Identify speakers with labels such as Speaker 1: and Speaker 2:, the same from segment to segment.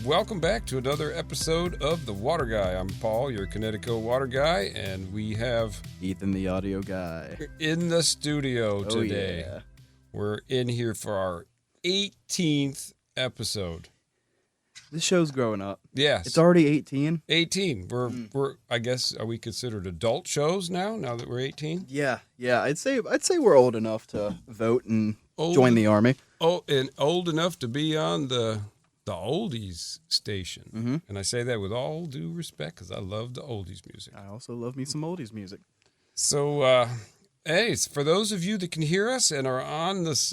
Speaker 1: welcome back to another episode of The Water Guy. I'm Paul, your Connecticut water guy, and we have
Speaker 2: Ethan, the audio guy,
Speaker 1: in the studio today.
Speaker 2: Yeah.
Speaker 1: We're in here for our 18th episode.
Speaker 2: This show's growing up.
Speaker 1: Yes.
Speaker 2: It's already 18.
Speaker 1: 18. We're I guess, are we considered adult shows now that we're 18?
Speaker 2: Yeah. I'd say we're old enough to vote and join the army.
Speaker 1: Oh, and old enough to be on the oldies station.
Speaker 2: Mm-hmm.
Speaker 1: And I say that with all due respect because I love the oldies music.
Speaker 2: I also love me some oldies music.
Speaker 1: So, hey, for those of you that can hear us and are on this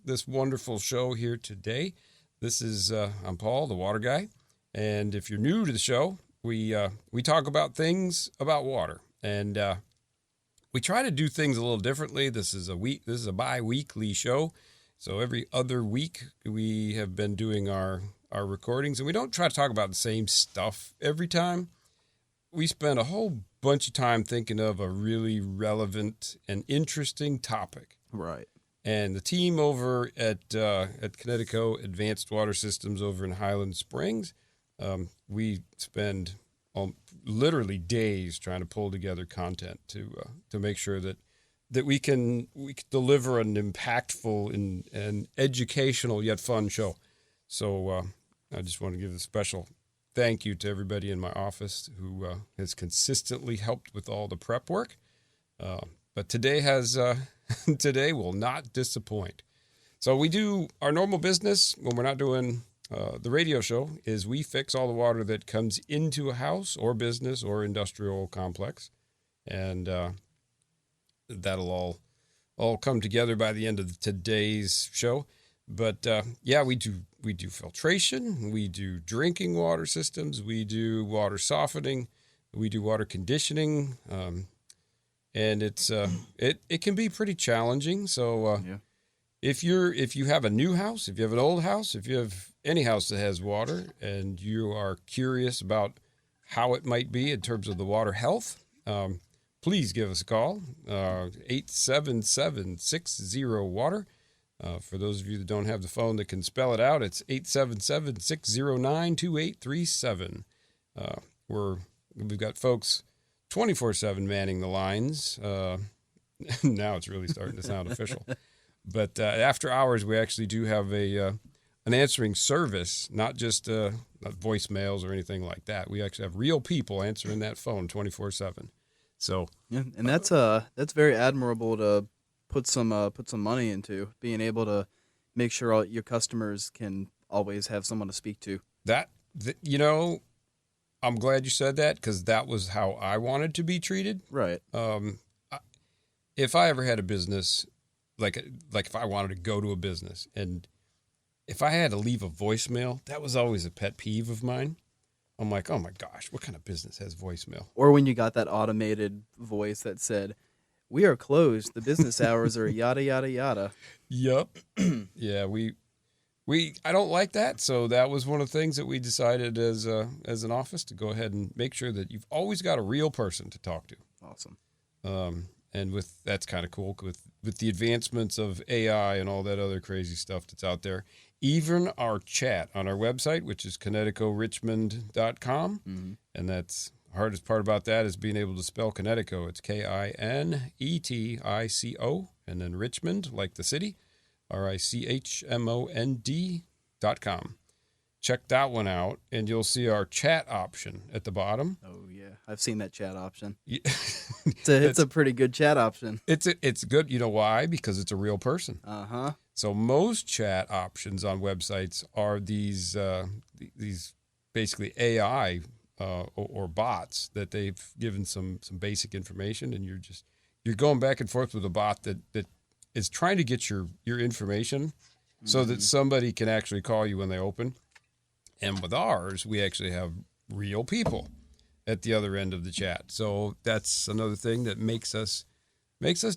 Speaker 1: this wonderful show here today, this is I'm Paul, the water guy. And if you're new to the show, we talk about things about water. And we try to do things a little differently. This is a bi-weekly show. So every other week we have been doing our recordings, and we don't try to talk about the same stuff every time. We spend a whole bunch of time thinking of a really relevant and interesting topic.
Speaker 2: Right.
Speaker 1: And the team over at Connecticut Advanced Water Systems over in Highland Springs, we spend literally days trying to pull together content to make sure that we can deliver an impactful and educational yet fun show. So I just want to give a special thank you to everybody in my office who has consistently helped with all the prep work. But today will not disappoint. So we do our normal business when we're not doing the radio show is we fix all the water that comes into a house or business or industrial complex. And that'll all come together by the end of today's show. But we do filtration, we do drinking water systems, we do water softening, we do water conditioning, and it can be pretty challenging. So if you have a new house, if you have an old house, if you have any house that has water, and you are curious about how it might be in terms of the water health, please give us a call, 877-60-WATER. For those of you that don't have the phone that can spell it out, it's 877-609-2837. We've got folks 24/7 manning the lines. Now it's really starting to sound official. But after hours, we actually do have an answering service, not just not voicemails or anything like that. We actually have real people answering that phone 24/7. So
Speaker 2: yeah, and that's very admirable to put some money into being able to make sure all your customers can always have someone to speak to.
Speaker 1: I'm glad you said that because that was how I wanted to be treated.
Speaker 2: Right.
Speaker 1: If I ever had a business, like if I wanted to go to a business and if I had to leave a voicemail, that was always a pet peeve of mine. I'm like, oh my gosh, what kind of business has voicemail?
Speaker 2: Or when you got that automated voice that said, "We are closed. The business hours are yada yada yada."
Speaker 1: Yep. Yeah, I don't like that. So that was one of the things that we decided as an office to go ahead and make sure that you've always got a real person to talk to.
Speaker 2: Awesome.
Speaker 1: And that's kind of cool with the advancements of AI and all that other crazy stuff that's out there. Even our chat on our website, which is connecticutrichmond.com, and that's the hardest part about that is being able to spell Connecticut. It's Kinetico, and then Richmond, like the city, RICHMOND.com. Check that one out, and you'll see our chat option at the bottom.
Speaker 2: Oh yeah, I've seen that chat option.
Speaker 1: Yeah.
Speaker 2: It's a pretty good chat option.
Speaker 1: It's good. You know why? Because it's a real person.
Speaker 2: Uh-huh.
Speaker 1: So most chat options on websites are these basically AI or bots that they've given some basic information, and you're going back and forth with a bot that is trying to get your information so that somebody can actually call you when they open. And with ours, we actually have real people at the other end of the chat. So that's another thing that makes us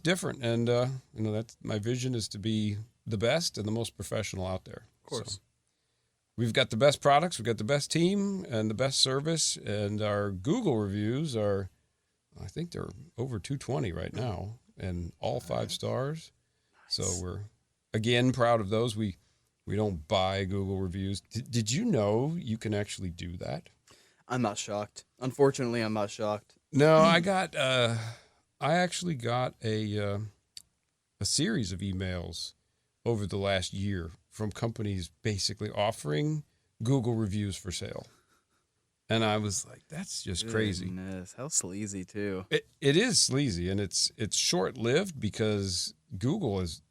Speaker 1: different. And that's my vision is to be the best and the most professional out there.
Speaker 2: Of course.
Speaker 1: So we've got the best products, we've got the best team and the best service, and our Google reviews are, I think they're over 220 right now, and all 5 stars. Nice. So we're again proud of those. We We don't buy Google reviews. Did you know you can actually do that?
Speaker 2: I'm not shocked. Unfortunately, I'm not shocked.
Speaker 1: No, I actually got a series of emails over the last year from companies basically offering Google reviews for sale. And I was like, that's just crazy.
Speaker 2: Goodness, how sleazy too.
Speaker 1: It is sleazy, and it's short-lived because Google's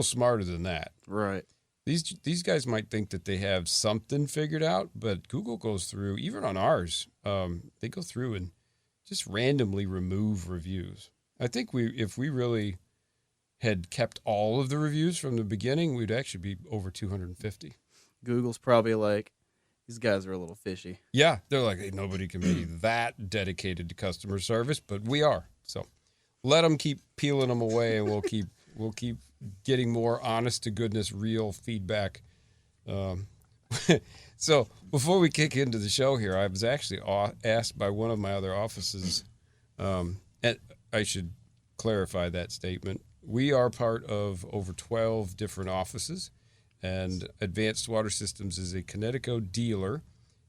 Speaker 1: smarter than that.
Speaker 2: Right.
Speaker 1: These guys might think that they have something figured out, but Google goes through, even on ours, they go through and just randomly remove reviews. I think if we really had kept all of the reviews from the beginning, we'd actually be over 250.
Speaker 2: Google's probably like, these guys are a little fishy.
Speaker 1: Yeah, they're like, hey, nobody can be that dedicated to customer service, but we are. So let them keep peeling them away, and we'll keep getting more honest to goodness, real feedback. So before we kick into the show here, I was actually asked by one of my other offices, and I should clarify that statement. We are part of over 12 different offices, and Advanced Water Systems is a Connecticut dealer,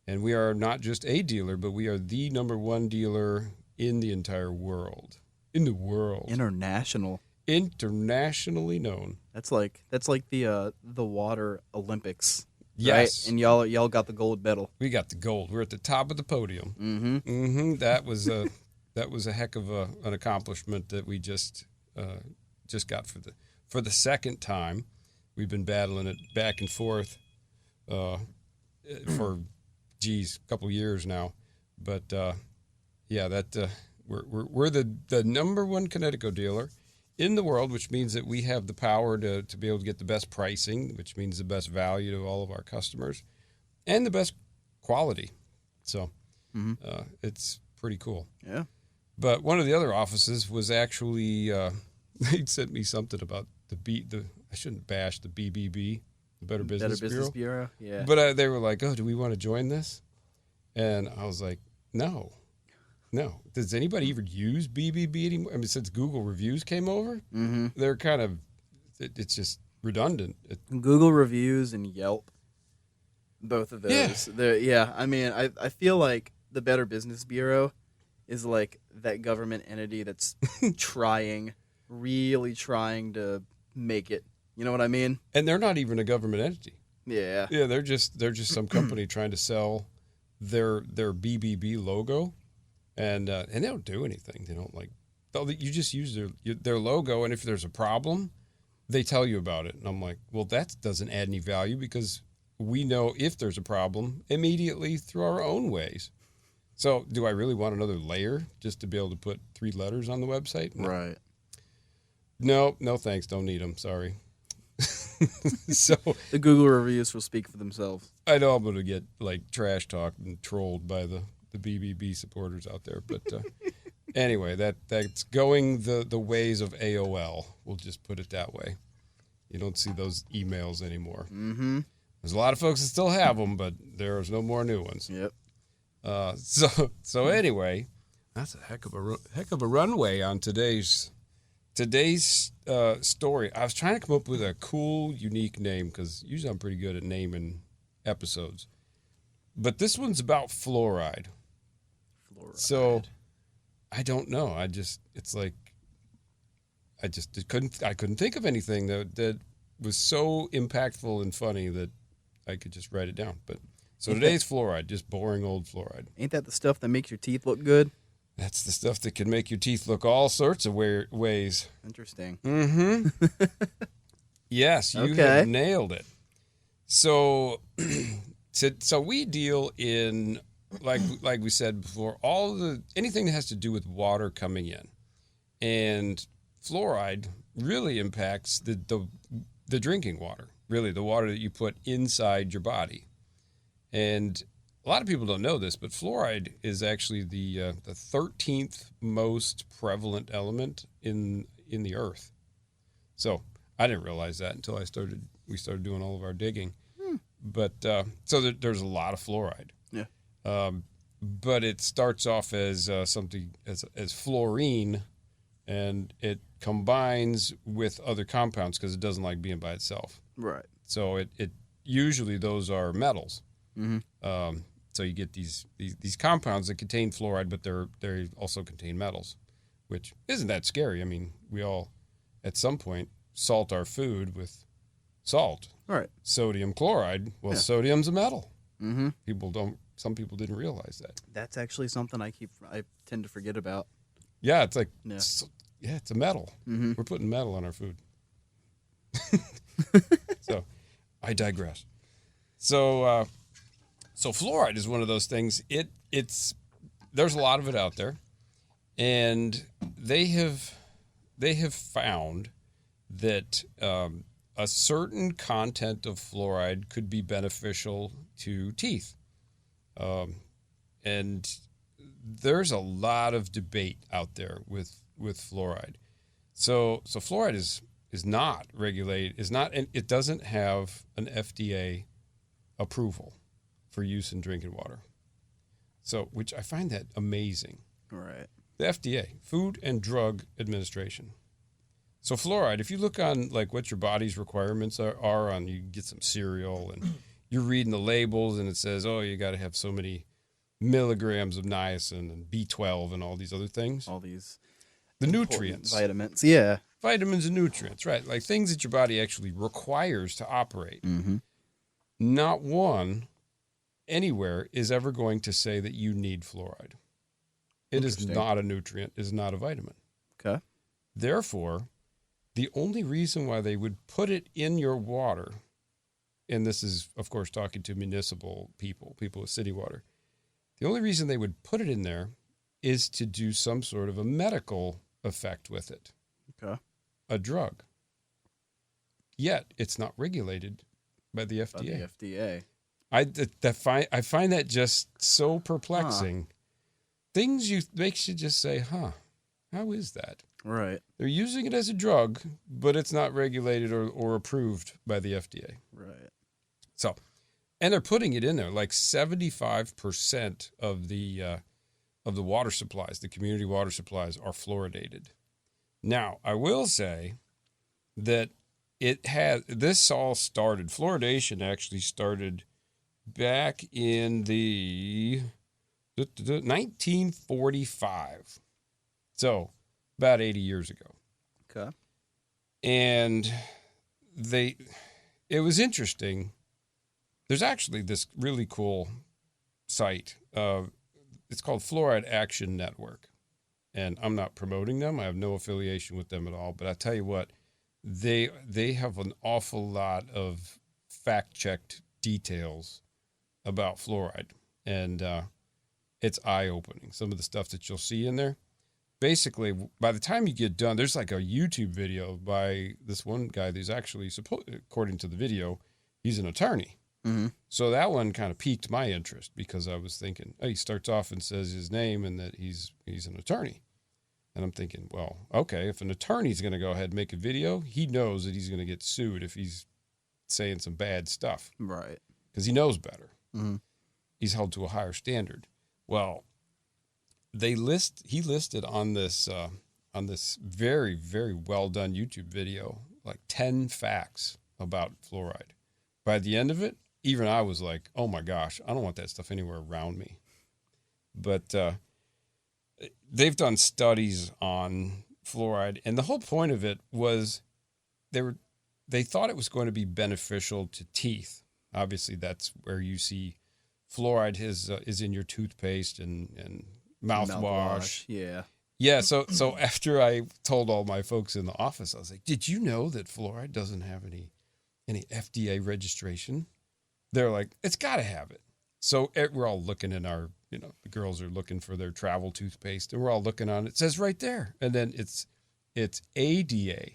Speaker 1: and we are not just a dealer, but we are the number one dealer in the entire world. In the world.
Speaker 2: International.
Speaker 1: Internationally known.
Speaker 2: That's like the water Olympics.
Speaker 1: Yes.
Speaker 2: Right? And y'all got the gold medal.
Speaker 1: We got the gold. We're at the top of the podium.
Speaker 2: Mm-hmm.
Speaker 1: Mm-hmm. That was a heck of an accomplishment that we just got for the second time. We've been battling it back and forth for a couple years now. But we're the number one Connecticut dealer in the world, which means that we have the power to be able to get the best pricing, which means the best value to all of our customers, and the best quality. So it's pretty cool.
Speaker 2: Yeah.
Speaker 1: But one of the other offices was actually they sent me something about I shouldn't bash the BBB, the Better Business
Speaker 2: Bureau. Yeah.
Speaker 1: But they were like, "Oh, do we want to join this?" And I was like, "No. Does anybody even use BBB anymore? I mean, since Google reviews came over, they're kind of it's just redundant."
Speaker 2: Google reviews and Yelp, both of those. Yeah. I mean, I feel like the Better Business Bureau is like that government entity that's really trying to make it. You know what I mean?
Speaker 1: And they're not even a government entity.
Speaker 2: Yeah.
Speaker 1: Yeah, they're just some company trying to sell their BBB logo, and they don't do anything. They don't you just use their logo, and if there's a problem, they tell you about it. And I'm like, well, that doesn't add any value because we know if there's a problem immediately through our own ways. So do I really want another layer just to be able to put 3 letters on the website? No.
Speaker 2: Right.
Speaker 1: No, thanks. Don't need them. Sorry. So
Speaker 2: the Google reviews will speak for themselves.
Speaker 1: I know I'm going to get trash talked and trolled by the BBB supporters out there. But anyway, that's going the ways of AOL. We'll just put it that way. You don't see those emails anymore. Mm-hmm. There's a lot of folks that still have them, but there's no more new ones.
Speaker 2: Yep.
Speaker 1: So anyway, that's a heck of a runway on today's story. I was trying to come up with a cool, unique name because usually I'm pretty good at naming episodes, but this one's about fluoride. So I don't know. I couldn't think of anything that was so impactful and funny that I could just write it down. But so today's fluoride, just boring old fluoride.
Speaker 2: Ain't that the stuff that makes your teeth look good?
Speaker 1: That's the stuff that can make your teeth look all sorts of ways.
Speaker 2: Interesting.
Speaker 1: Mm-hmm. Yes, you have nailed it. So we deal in, like we said before, anything that has to do with water coming in. And fluoride really impacts the drinking water, really the water that you put inside your body. And a lot of people don't know this, but fluoride is actually the 13th most prevalent element in the earth. So I didn't realize that until we started doing all of our digging. But so there's a lot of fluoride.
Speaker 2: Yeah.
Speaker 1: But it starts off as something as fluorine, and it combines with other compounds because it doesn't like being by itself.
Speaker 2: Right.
Speaker 1: So it usually those are metals.
Speaker 2: Mm-hmm.
Speaker 1: So you get these compounds that contain fluoride, but they also contain metals, which isn't that scary. I mean, we all at some point salt our food with salt.
Speaker 2: Right.
Speaker 1: Sodium chloride. Well,
Speaker 2: Yeah.
Speaker 1: sodium's a metal.
Speaker 2: Mm-hmm.
Speaker 1: Some people didn't realize that.
Speaker 2: That's actually something I tend to forget about.
Speaker 1: Yeah, it's like,
Speaker 2: Yeah.
Speaker 1: It's a metal.
Speaker 2: Mm-hmm.
Speaker 1: We're putting metal on our food. So, I digress. So fluoride is one of those things. There's a lot of it out there, and they have found that a certain content of fluoride could be beneficial to teeth, and there's a lot of debate out there with fluoride. So fluoride is not regulated. And it doesn't have an FDA approval for use in drinking water. So, which I find that amazing.
Speaker 2: Right.
Speaker 1: The FDA, Food and Drug Administration. So fluoride, if you look on like what your body's requirements are on, you get some cereal and you're reading the labels and it says, oh, you got to have so many milligrams of niacin and B12 and all these other things.
Speaker 2: All these
Speaker 1: The nutrients.
Speaker 2: vitamins. Yeah.
Speaker 1: Vitamins and nutrients, right? Like things that your body actually requires to operate.
Speaker 2: Mm-hmm.
Speaker 1: Not one anywhere is ever going to say that you need fluoride. It is not a nutrient, it is not a vitamin.
Speaker 2: Okay.
Speaker 1: Therefore, the only reason why they would put it in your water, and this is, of course, talking to municipal people with city water, the only reason they would put it in there is to do some sort of a medical effect with it.
Speaker 2: Okay.
Speaker 1: A drug. Yet, it's not regulated by the FDA.
Speaker 2: By the FDA.
Speaker 1: I find that just so perplexing. Things makes you just say, how is that?
Speaker 2: Right.
Speaker 1: They're using it as a drug, but it's not regulated or approved by the FDA.
Speaker 2: Right.
Speaker 1: So, and they're putting it in there. Like 75% of the water supplies, the community water supplies, are fluoridated. Now, I will say that this all started. Fluoridation actually started back in the 1945. So, about 80 years ago.
Speaker 2: Okay.
Speaker 1: And it was interesting. There's actually this really cool site. It's called Fluoride Action Network. And I'm not promoting them. I have no affiliation with them at all. But I tell you what, they have an awful lot of fact-checked details about fluoride. And it's eye-opening, some of the stuff that you'll see in there. Basically, by the time you get done, there's like a YouTube video by this one guy who's actually, according to the video, he's an attorney.
Speaker 2: Mm-hmm.
Speaker 1: So that one kind of piqued my interest because I was thinking, he starts off and says his name and that he's an attorney. And I'm thinking, well, okay, if an attorney's going to go ahead and make a video, he knows that he's going to get sued if he's saying some bad stuff.
Speaker 2: Right.
Speaker 1: Because he knows better.
Speaker 2: Mm-hmm.
Speaker 1: He's held to a higher standard. Well, he listed on this very, very well done YouTube video, like 10 facts about fluoride. By the end of it, even I was like, oh my gosh, I don't want that stuff anywhere around me. But they've done studies on fluoride, and the whole point of it was they thought it was going to be beneficial to teeth. Obviously, that's where you see fluoride is in your toothpaste and mouthwash.
Speaker 2: Yeah.
Speaker 1: Yeah, so after I told all my folks in the office, I was like, did you know that fluoride doesn't have any FDA registration? They're like, it's got to have it. So we're all looking in our, the girls are looking for their travel toothpaste, and we're all looking on it. It says right there. And then it's ADA,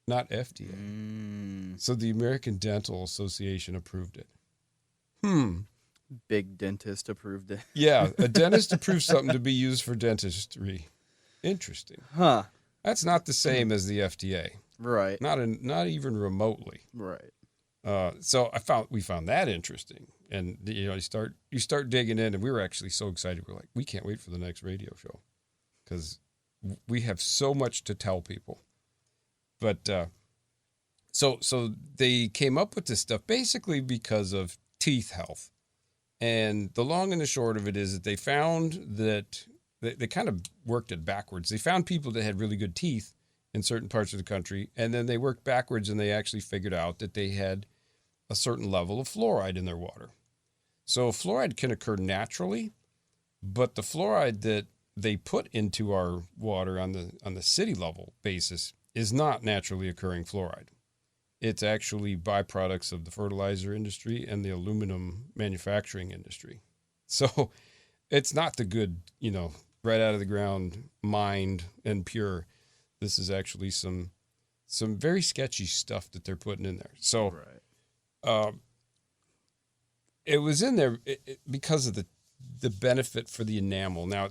Speaker 1: not FDA. So the American Dental Association approved it.
Speaker 2: Big dentist approved it.
Speaker 1: Yeah, a dentist approved something to be used for dentistry. Interesting.
Speaker 2: Huh.
Speaker 1: That's not the same as the FDA.
Speaker 2: Right.
Speaker 1: Not even remotely.
Speaker 2: Right.
Speaker 1: So we found that interesting, and you start digging in, and we were actually so excited. We're like, we can't wait for the next radio show because we have so much to tell people. But So they came up with this stuff basically because of teeth health. And the long and the short of it is that they found that they kind of worked it backwards. They found people that had really good teeth in certain parts of the country, and then they worked backwards and they actually figured out that they had a certain level of fluoride in their water. So fluoride can occur naturally, but the fluoride that they put into our water on the city level basis is not naturally occurring fluoride. It's actually byproducts of the fertilizer industry and the aluminum manufacturing industry. So it's not the good, right out of the ground, mined and pure. This is actually some very sketchy stuff that they're putting in there. So it was in there because of the benefit for the enamel. Now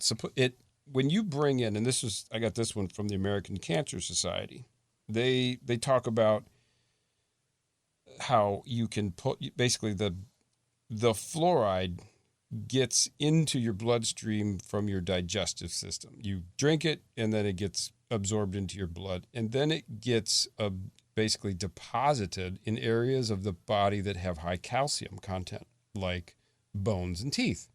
Speaker 1: when you bring in, and I got this one from the American Cancer Society. They talk about how you can put basically the fluoride gets into your bloodstream from your digestive system. You drink it and then it gets absorbed into your blood, and then it gets basically deposited in areas of the body that have high calcium content, like bones and teeth.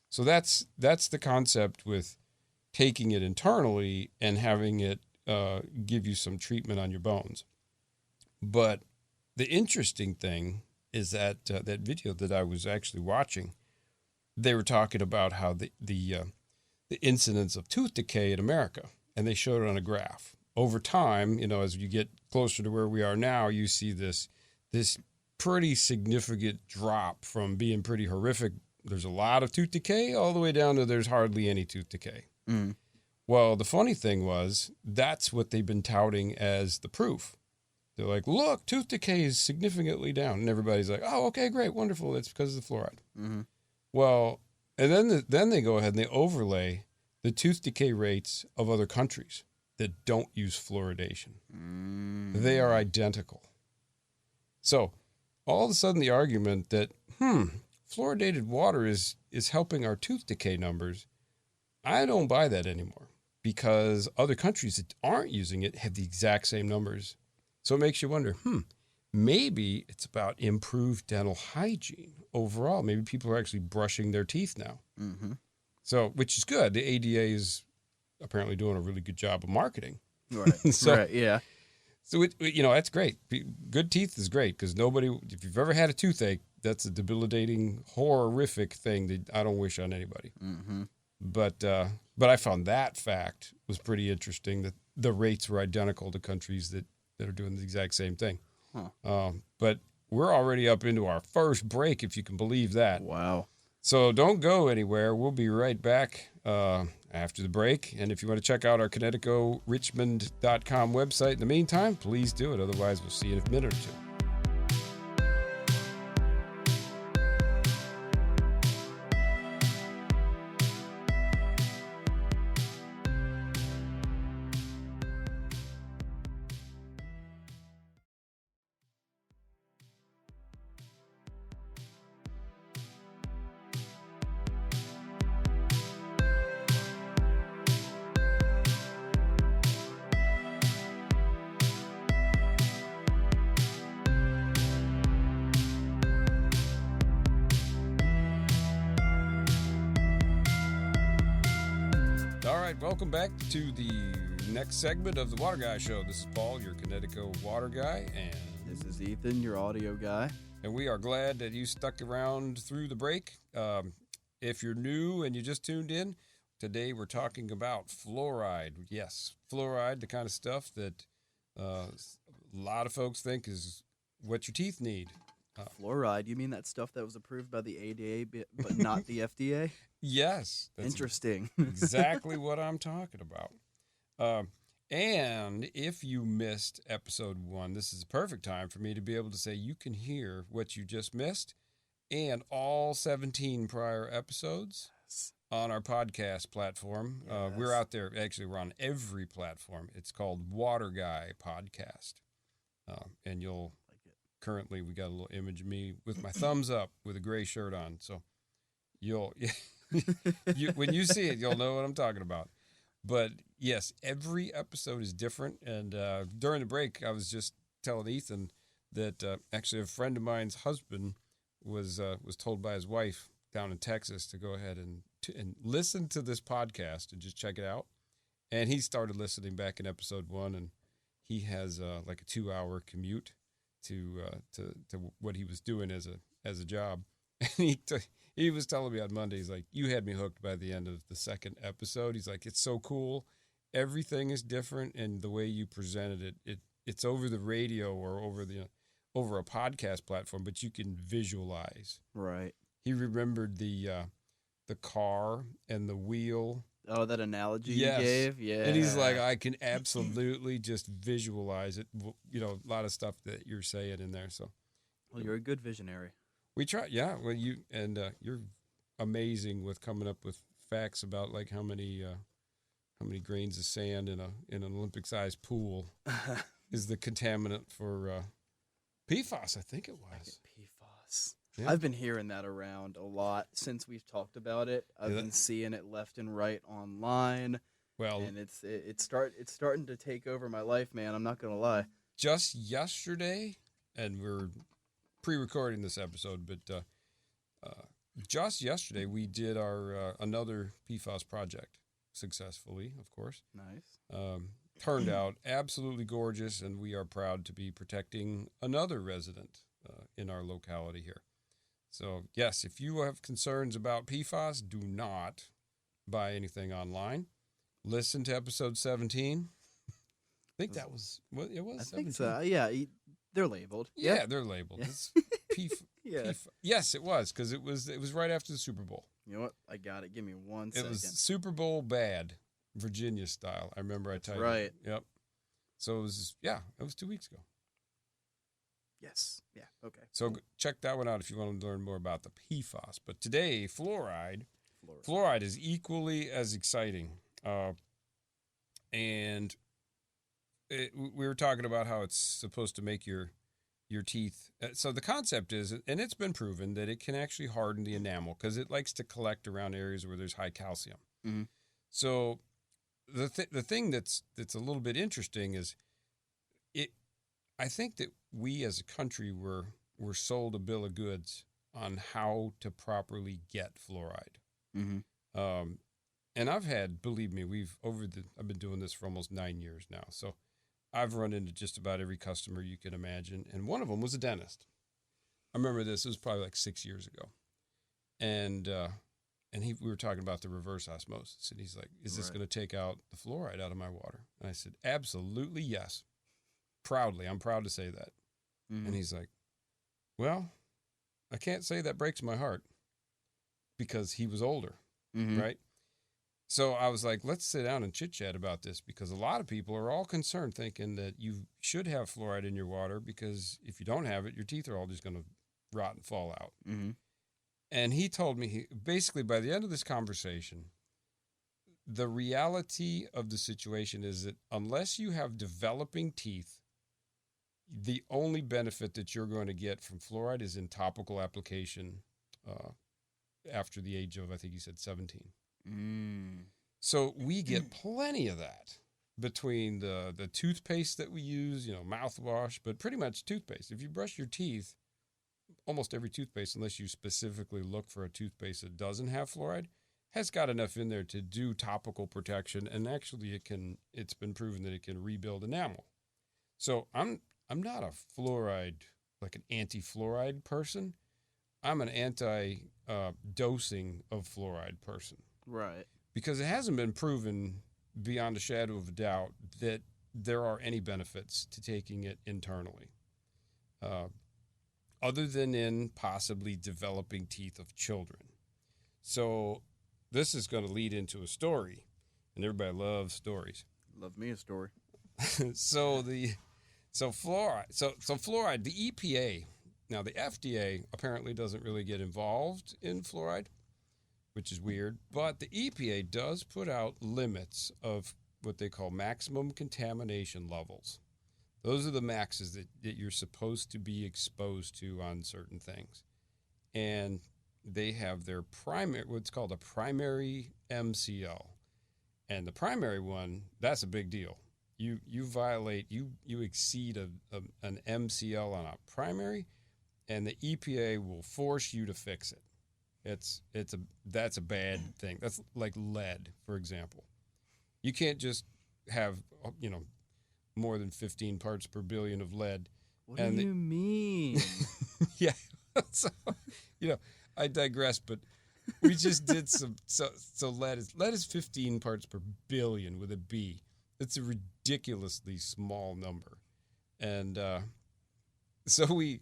Speaker 1: So that's the concept with taking it internally and having it give you some treatment on your bones. But the interesting thing is that that video that I was actually watching, they were talking about how the incidence of tooth decay in America, and they showed it on a graph. Over time, as you get closer to where we are now, you see this pretty significant drop from being pretty horrific. There's a lot of tooth decay all the way down to there's hardly any tooth decay. Mm. Well, the funny thing was that's what they've been touting as the proof. They're like, look, tooth decay is significantly down. And everybody's like, oh, okay, great, wonderful. It's because of the fluoride. Mm-hmm. Well, and then they go ahead and they overlay the tooth decay rates of other countries that don't use fluoridation. Mm. They are identical. So all of a sudden the argument that, fluoridated water is helping our tooth decay numbers, I don't buy that anymore because other countries that aren't using it have the exact same numbers. So it makes you wonder, maybe it's about improved dental hygiene overall. Maybe people are actually brushing their teeth now. Mm-hmm. So, which is good. The ADA is apparently doing a really good job of marketing.
Speaker 2: Right. Right. Yeah.
Speaker 1: So, that's great. Good teeth is great because if you've ever had a toothache, that's a debilitating, horrific thing that I don't wish on anybody. Mm-hmm. But I found that fact was pretty interesting that the rates were identical to countries that are doing the exact same thing. Huh. But we're already up into our first break, if you can believe that.
Speaker 2: Wow.
Speaker 1: So don't go anywhere. We'll be right back after the break. And if you want to check out our ConnecticutRichmond.com website in the meantime, please do it. Otherwise, we'll see you in a minute or two. All right, welcome back to the next segment of the Water Guy Show. This is Paul, your Connecticut water guy, and
Speaker 2: this is Ethan, your audio guy.
Speaker 1: And we are glad that you stuck around through the break. If you're new and you just tuned in, today we're talking about fluoride. Yes, fluoride, the kind of stuff that a lot of folks think is what your teeth need.
Speaker 2: Fluoride, you mean that stuff that was approved by the ADA but not the FDA?
Speaker 1: Yes. That's
Speaker 2: interesting.
Speaker 1: Exactly what I'm talking about. And if you missed episode 1, this is a perfect time for me to be able to say you can hear what you just missed and all 17 prior episodes on our podcast platform. Yes. We're out there. Actually, we're on every platform. It's called Water Guy Podcast. And you'll... Currently, we got a little image of me with my thumbs up with a gray shirt on. So when you see it, you'll know what I'm talking about. But yes, every episode is different. And during the break, I was just telling Ethan that actually a friend of mine's husband was told by his wife down in Texas to go ahead and listen to this podcast and just check it out. And he started listening back in episode 1, and he has like a 2-hour commute to what he was doing as a job. And he was telling me on Monday, he's like, you had me hooked by the end of the second episode. He's like, it's so cool. Everything is different, and the way you presented it's over the radio or over a podcast platform, but you can visualize.
Speaker 2: Right.
Speaker 1: He remembered the car and the wheel.
Speaker 2: Oh, that analogy
Speaker 1: Yes.
Speaker 2: you gave? Yeah.
Speaker 1: And he's like, I can absolutely just visualize it. You know, a lot of stuff that you're saying in there. So,
Speaker 2: well, you're a good visionary.
Speaker 1: we try. Yeah. Well, you're amazing with coming up with facts about like how many grains of sand in an Olympic-sized pool is the contaminant for PFAS. I think it was.
Speaker 2: PFAS.
Speaker 1: Yeah.
Speaker 2: I've been hearing that around a lot since we've talked about it. I've been seeing it left and right online.
Speaker 1: Well,
Speaker 2: and it's starting to take over my life, man. I'm not gonna lie.
Speaker 1: Just yesterday, and we're pre-recording this episode, but just yesterday we did our another PFAS project successfully, of course.
Speaker 2: Nice.
Speaker 1: Turned out absolutely gorgeous, and we are proud to be protecting another resident in our locality here. So, yes, if you have concerns about PFAS, do not buy anything online. Listen to episode 17. I think that was what it was.
Speaker 2: I
Speaker 1: 17?
Speaker 2: think so. Yeah, they're labeled.
Speaker 1: Yeah, they're labeled. It's
Speaker 2: Yeah.
Speaker 1: Yes, it was, because it was right after the Super Bowl.
Speaker 2: You know what? I got it. Give me one
Speaker 1: It
Speaker 2: second.
Speaker 1: was Super Bowl bad, Virginia style. I remember I typed
Speaker 2: right.
Speaker 1: Yep. So it was 2 weeks ago.
Speaker 2: Yes. Yeah. Okay.
Speaker 1: So check that one out if you want to learn more about the PFAS. But today, fluoride is equally as exciting. And we were talking about how it's supposed to make your teeth. So the concept is, and it's been proven, that it can actually harden the enamel because it likes to collect around areas where there's high calcium.
Speaker 2: Mm-hmm.
Speaker 1: So the thing that's a little bit interesting is I think that we as a country were sold a bill of goods on how to properly get fluoride.
Speaker 2: Mm-hmm.
Speaker 1: And I've had, believe me, I've been doing this for almost 9 years now. So I've run into just about every customer you can imagine. And one of them was a dentist. I remember this. It was probably like 6 years ago. And we were talking about the reverse osmosis. And he's like, is this going to take out the fluoride out of my water? And I said, absolutely yes. Proudly. I'm proud to say that. Mm-hmm. And he's like, well, I can't say that breaks my heart, because he was older,
Speaker 2: mm-hmm.
Speaker 1: right? So I was like, let's sit down and chit-chat about this, because a lot of people are all concerned thinking that you should have fluoride in your water, because if you don't have it, your teeth are all just going to rot and fall out.
Speaker 2: Mm-hmm.
Speaker 1: And he told me, basically by the end of this conversation, the reality of the situation is that unless you have developing teeth, the only benefit that you're going to get from fluoride is in topical application after the age of, I think he said 17. So we get plenty of that between the toothpaste that we use, mouthwash, but pretty much toothpaste. If you brush your teeth, almost every toothpaste, unless you specifically look for a toothpaste that doesn't have fluoride, has got enough in there to do topical protection, and actually it's been proven that it can rebuild enamel. So I'm not a fluoride, like an anti-fluoride person. I'm an anti-dosing of fluoride person.
Speaker 2: Right.
Speaker 1: Because it hasn't been proven beyond a shadow of a doubt that there are any benefits to taking it internally, other than in possibly developing teeth of children. So this is going to lead into a story, and everybody loves stories.
Speaker 2: Love me a story.
Speaker 1: So fluoride, so fluoride, the EPA, now the FDA apparently doesn't really get involved in fluoride, which is weird, but the EPA does put out limits of what they call maximum contamination levels. Those are the maxes that you're supposed to be exposed to on certain things. And they have their what's called a primary MCL. And the primary one, that's a big deal. you violate, you exceed an MCL on a primary, and the EPA will force you to fix it. That's a bad thing. That's like lead, for example. You can't just have more than 15 parts per billion of lead.
Speaker 2: What do you mean?
Speaker 1: Yeah. So, I digress, but we just did so lead is 15 parts per billion with a B. It's a ridiculously small number. And so we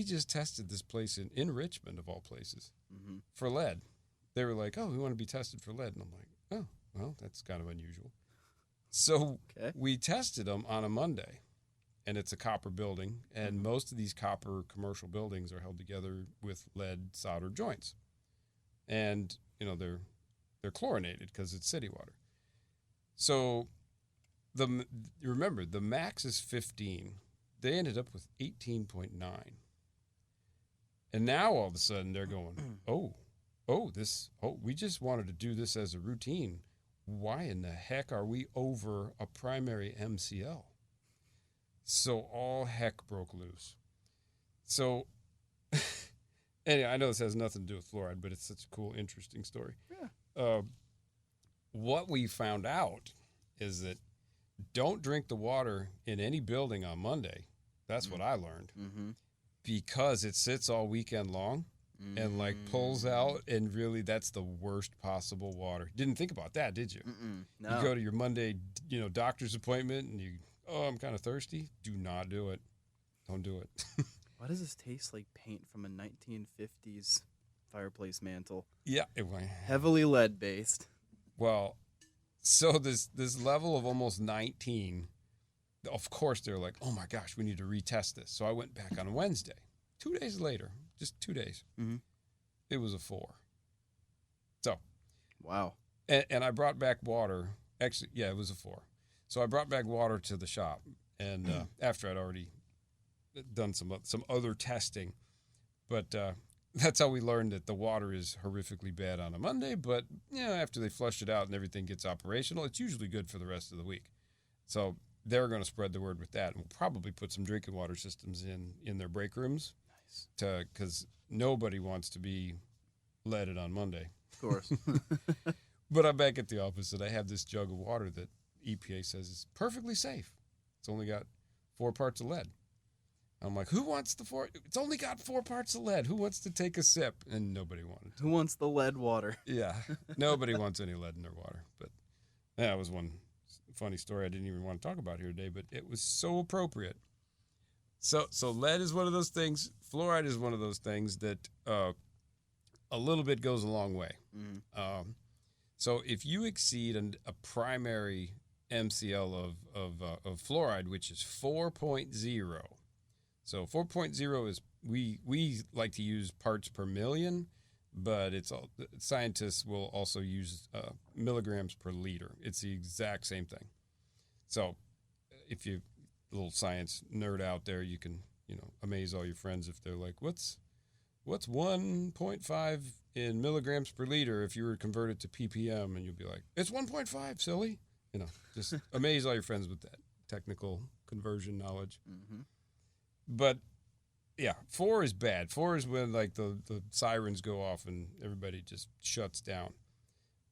Speaker 1: just tested this place in Richmond, of all places, for lead. They were like, "Oh, we want to be tested for lead." And I'm like, "Oh, well, that's kind of unusual." So we tested them on a Monday, and it's a copper building, and most of these copper commercial buildings are held together with lead solder joints. And, they're chlorinated because it's city water. So remember, the max is 15. They ended up with 18.9. And now all of a sudden they're going, we just wanted to do this as a routine. Why in the heck are we over a primary MCL? So all heck broke loose. So anyway, I know this has nothing to do with fluoride, but it's such a cool, interesting story.
Speaker 2: Yeah.
Speaker 1: What we found out is that don't drink the water in any building on Monday. That's what I learned. Mm-hmm. Because it sits all weekend long and pulls out, and really that's the worst possible water. Didn't think about that, did you?
Speaker 2: No.
Speaker 1: You go to your Monday, doctor's appointment, and I'm kind of thirsty. Do not do it. Don't do it.
Speaker 2: Why does this taste like paint from a 1950s fireplace mantle?
Speaker 1: Yeah.
Speaker 2: Heavily lead-based.
Speaker 1: Well, so this level of almost 19, of course they're like, oh my gosh, we need to retest this. So I went back on Wednesday. 2 days later, just 2 days, it was a 4. So.
Speaker 2: Wow.
Speaker 1: And I brought back water. Actually, yeah, it was a 4. So I brought back water to the shop, and after I'd already done some other testing, but that's how we learned that the water is horrifically bad on a Monday. But after they flush it out and everything gets operational, it's usually good for the rest of the week. So they're going to spread the word with that, and we'll probably put some drinking water systems in their break rooms. Nice. Because nobody wants to be leaded on Monday.
Speaker 2: Of course.
Speaker 1: But I'm back at the office, and I have this jug of water that EPA says is perfectly safe. It's only got 4 parts of lead. I'm like, who wants the 4? It's only got 4 parts of lead. Who wants to take a sip? And nobody wanted to.
Speaker 2: Who wants the lead water?
Speaker 1: Yeah. Nobody wants any lead in their water. But that was one funny story I didn't even want to talk about here today, but it was so appropriate. So lead is one of those things. Fluoride is one of those things that a little bit goes a long way. So if you exceed a primary MCL of fluoride, which is 4.0, so 4.0 is we like to use parts per million, but scientists will also use milligrams per liter. It's the exact same thing. So if you little science nerd out there, you can amaze all your friends if they're like, what's 1.5 in milligrams per liter if you were converted to ppm, and you'll be like, it's 1.5, silly. Just amaze all your friends with that technical conversion knowledge. But yeah, 4 is bad. 4 is when the sirens go off and everybody just shuts down.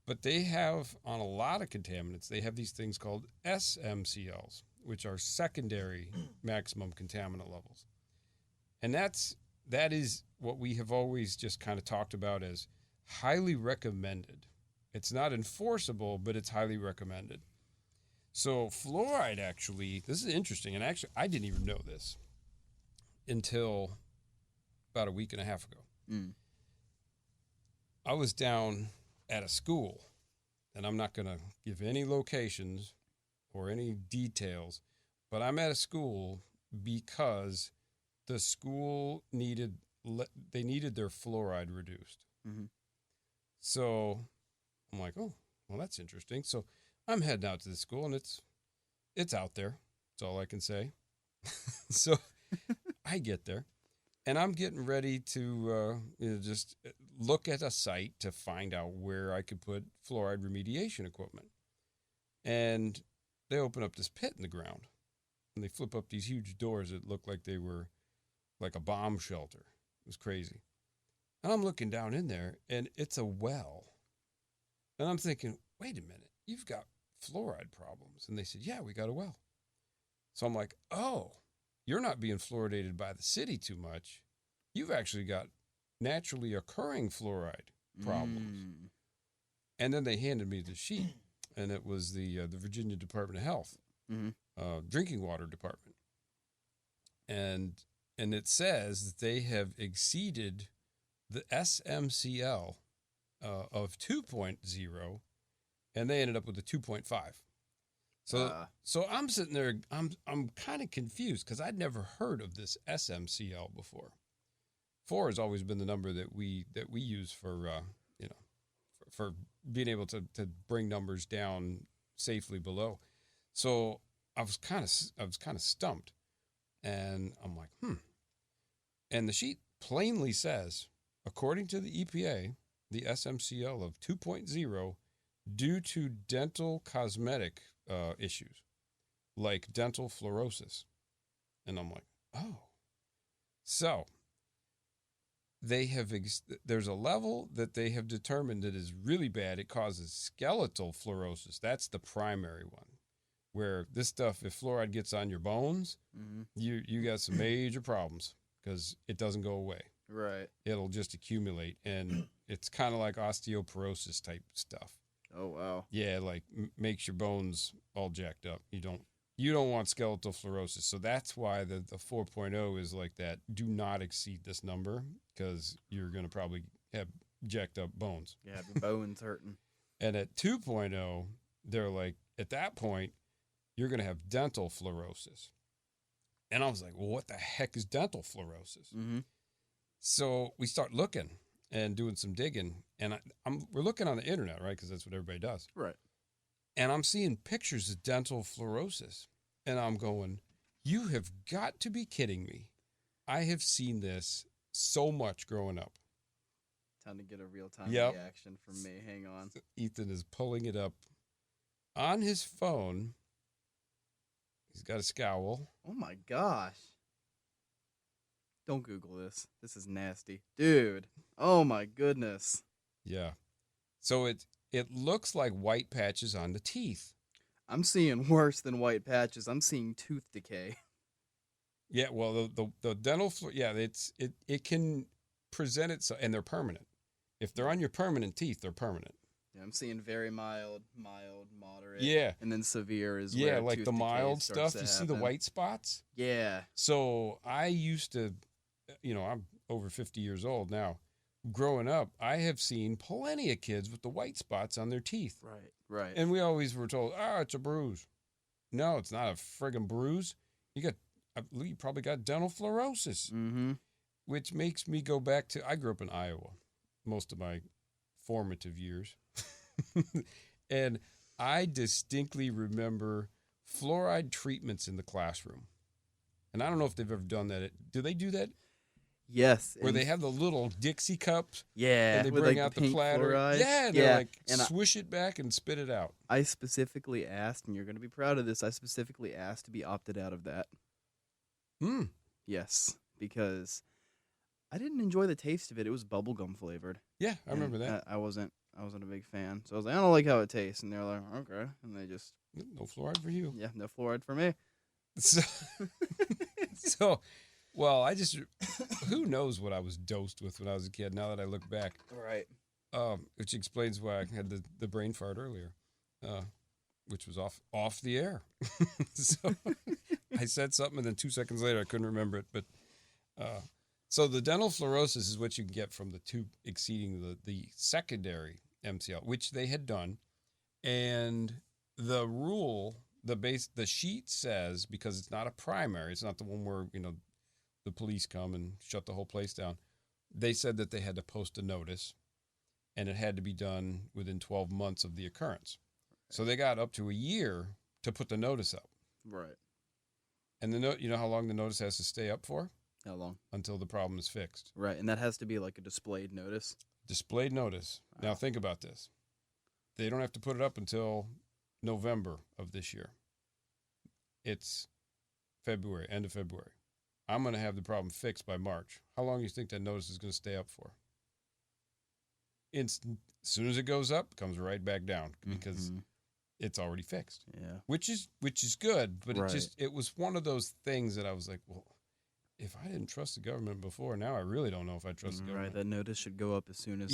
Speaker 1: But they have, on a lot of contaminants, they have these things called SMCLs, which are secondary maximum contaminant levels. And that is what we have always just kind of talked about as highly recommended. It's not enforceable, but it's highly recommended. So fluoride, actually, this is interesting, and actually I didn't even know this until about a week and a half ago. I was down at a school, and I'm not going to give any locations or any details, but I'm at a school because the school needed their fluoride reduced. So I'm like, oh, well, that's interesting. So I'm heading out to the school, and it's out there. That's all I can say. So I get there, and I'm getting ready to just look at a site to find out where I could put fluoride remediation equipment. And they open up this pit in the ground, and they flip up these huge doors that look like they were like a bomb shelter. It was crazy. And I'm looking down in there, and it's a well. And I'm thinking, wait a minute, you've got fluoride problems. And they said, yeah, we got a well. So I'm like, oh, you're not being fluoridated by the city too much. You've actually got naturally occurring fluoride problems. And then they handed me the sheet, and it was the Virginia Department of Health, drinking water department. And it says that they have exceeded the SMCL of 2.0, and they ended up with a 2.5. So I'm sitting there, I'm kind of confused because I'd never heard of this SMCL before. 4 has always been the number that we use for for being able to bring numbers down safely below. So I was kind of stumped, and I'm like, And the sheet plainly says, according to the EPA, the SMCL of 2.0 due to dental cosmetic issues like dental fluorosis. And I'm like, oh. So there's a level that they have determined that is really bad. It causes skeletal fluorosis. That's the primary one, where this stuff, if fluoride gets on your bones, you got some major problems because it doesn't go away.
Speaker 2: Right.
Speaker 1: It'll just accumulate, and it's kind of like osteoporosis type stuff.
Speaker 2: Oh, wow.
Speaker 1: Yeah, like makes your bones all jacked up. You don't want skeletal fluorosis. So that's why the 4.0 is like that. Do not exceed this number because you're going to probably have jacked up bones.
Speaker 2: Yeah, your bones hurting.
Speaker 1: And at 2.0, they're like, at that point, you're going to have dental fluorosis. And I was like, well, what the heck is dental fluorosis? So we start looking and doing some digging. And we're looking on the internet, right? Because that's what everybody does.
Speaker 2: Right.
Speaker 1: And I'm seeing pictures of dental fluorosis. And I'm going, you have got to be kidding me. I have seen this so much growing up.
Speaker 2: Time to get a real-time reaction from me. Hang on.
Speaker 1: Ethan is pulling it up on his phone. He's got a scowl.
Speaker 2: Oh, my gosh. Don't Google this. This is nasty. Dude. Oh, my goodness.
Speaker 1: Yeah. So it looks like white patches on the teeth.
Speaker 2: I'm seeing worse than white patches. I'm seeing tooth decay.
Speaker 1: Yeah, well, the dental, it can present itself, and they're permanent. If they're on your permanent teeth, they're permanent.
Speaker 2: Yeah, I'm seeing very mild, moderate.
Speaker 1: Yeah.
Speaker 2: And then severe is where
Speaker 1: like
Speaker 2: tooth
Speaker 1: the
Speaker 2: decay
Speaker 1: mild
Speaker 2: starts
Speaker 1: stuff.
Speaker 2: to
Speaker 1: You see the
Speaker 2: happen.
Speaker 1: white spots?
Speaker 2: Yeah.
Speaker 1: So I used to, I'm over 50 years old now. Growing up, I have seen plenty of kids with the white spots on their teeth.
Speaker 2: Right.
Speaker 1: And we always were told, it's a bruise. No, it's not a friggin' bruise. You probably got dental fluorosis. Which makes me go back to, I grew up in Iowa most of my formative years. And I distinctly remember fluoride treatments in the classroom. And I don't know if they've ever done that. Do they do that?
Speaker 2: Yes.
Speaker 1: Where they have the little Dixie cups.
Speaker 2: Yeah.
Speaker 1: And they
Speaker 2: with
Speaker 1: bring
Speaker 2: like
Speaker 1: out
Speaker 2: the
Speaker 1: the
Speaker 2: pink
Speaker 1: platter.
Speaker 2: fluoride.
Speaker 1: Yeah. They're like,
Speaker 2: and
Speaker 1: swish it back and spit it out.
Speaker 2: I specifically asked, and you're going to be proud of this, I specifically asked to be opted out of that. Yes. Because I didn't enjoy the taste of it. It was bubblegum flavored.
Speaker 1: Yeah, I remember that.
Speaker 2: I wasn't a big fan. So I was like, I don't like how it tastes. And they're like, okay. And they just...
Speaker 1: No fluoride for you.
Speaker 2: Yeah, no fluoride for me.
Speaker 1: So well, who knows what I was dosed with when I was a kid, now that I look back.
Speaker 2: Right.
Speaker 1: Which explains why I had the brain fart earlier, which was off the air. So I said something, and then 2 seconds later, I couldn't remember it. But so the dental fluorosis is what you can get from the tube exceeding the secondary MCL, which they had done. And the rule, the sheet says, because it's not a primary, it's not the one where, the police come and shut the whole place down. They said that they had to post a notice, and it had to be done within 12 months of the occurrence. So they got up to a year to put the notice up.
Speaker 2: Right.
Speaker 1: And you know how long the notice has to stay up for?
Speaker 2: How long?
Speaker 1: Until the problem is fixed.
Speaker 2: Right, and that has to be like a displayed notice.
Speaker 1: Displayed notice. Wow. Now think about this. They don't have to put it up until November of this year. it's February, end of February. I'm going to have the problem fixed by March. How long do you think that notice is going to stay up for? As soon as it goes up, it comes right back down because it's already fixed.
Speaker 2: Yeah.
Speaker 1: Which is good, but
Speaker 2: Right.
Speaker 1: it was one of those things that I was like, well, if I didn't trust the government before, now I really don't know if I trust the government.
Speaker 2: Right. That notice should go up as soon as